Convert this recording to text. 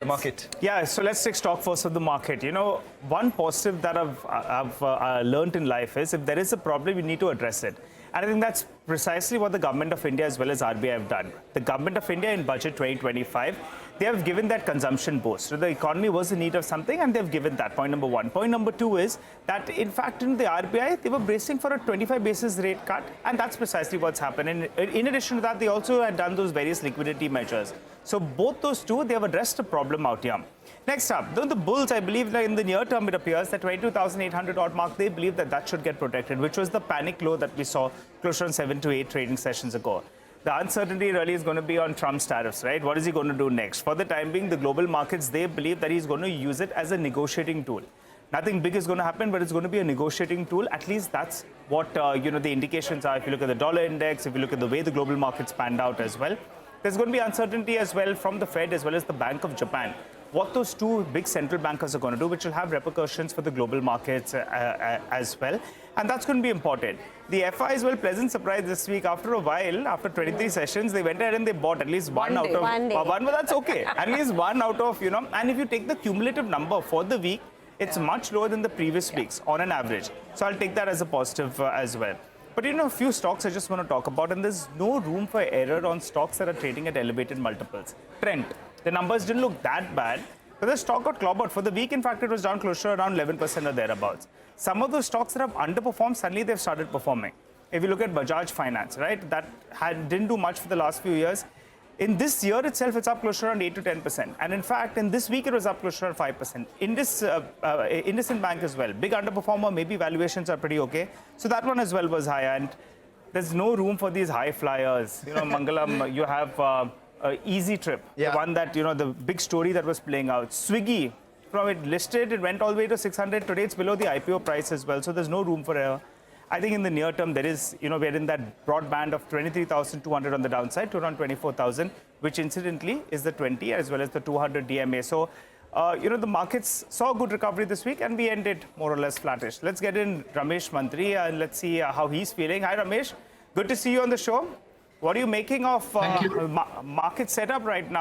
The market. Yeah, so let's take stock first of the market. You know, one positive that I've learned in life is if there is a problem, you need to address it. And I think that's precisely what the government of India as well as RBI have done. The government of India in budget 2025, they have given that consumption boost. So the economy was in need of something and they've given that, point number one. Point number two is that in fact in the RBI, they were bracing for a 25 basis rate cut, and that's precisely what's happened. And in addition to that, they also had done those various liquidity measures. So both those two, they have addressed a problem out here. Next up, the bulls, I believe that in the near term, it appears that 22,800 odd mark, they believe that that should get protected, which was the panic low that we saw closer on 7 to 8 trading sessions ago. The uncertainty really is going to be on Trump's tariffs, right? What is he going to do next? For the time being, the global markets, they believe that he's going to use it as a negotiating tool. Nothing big is going to happen, but it's going to be a negotiating tool. At least that's what, the indications are. If you look at the dollar index, if you look at the way the global markets panned out as well, there's going to be uncertainty as well from the Fed as well as the Bank of Japan. What those two big central bankers are going to do, which will have repercussions for the global markets as well. And that's going to be important. The FI is well pleasant surprise this week. After a while, after 23 sessions, they went ahead and they bought at least one out of one, but that's okay. At least one out of, and if you take the cumulative number for the week, it's much lower than the previous weeks on an average. So I'll take that as a positive as well. But a few stocks I just want to talk about, and there's no room for error on stocks that are trading at elevated multiples. Trent, the numbers didn't look that bad, but the stock got clobbered. For the week, in fact, it was down close to around 11% or thereabouts. Some of those stocks that have underperformed, suddenly they've started performing. If you look at Bajaj Finance, right, that didn't do much for the last few years. In this year itself, it's up close to around 8 to 10%. And in fact, in this week, it was up close to around 5%. IndusInd Bank as well. Big underperformer, maybe valuations are pretty okay. So that one as well was higher. And there's no room for these high flyers. Mangalam, you have Easy Trip, the one that, the big story that was playing out. Swiggy, from it listed, it went all the way to 600. Today, it's below the IPO price as well. So there's no room for error. I think in the near term, there is, we're in that broad band of 23,200 on the downside to around 24,000, which incidentally is the 20 as well as the 200 DMA. So, the markets saw a good recovery this week and we ended more or less flattish. Let's get in Ramesh Mantri and let's see how he's feeling. Hi, Ramesh. Good to see you on the show. What are you making of market setup right now?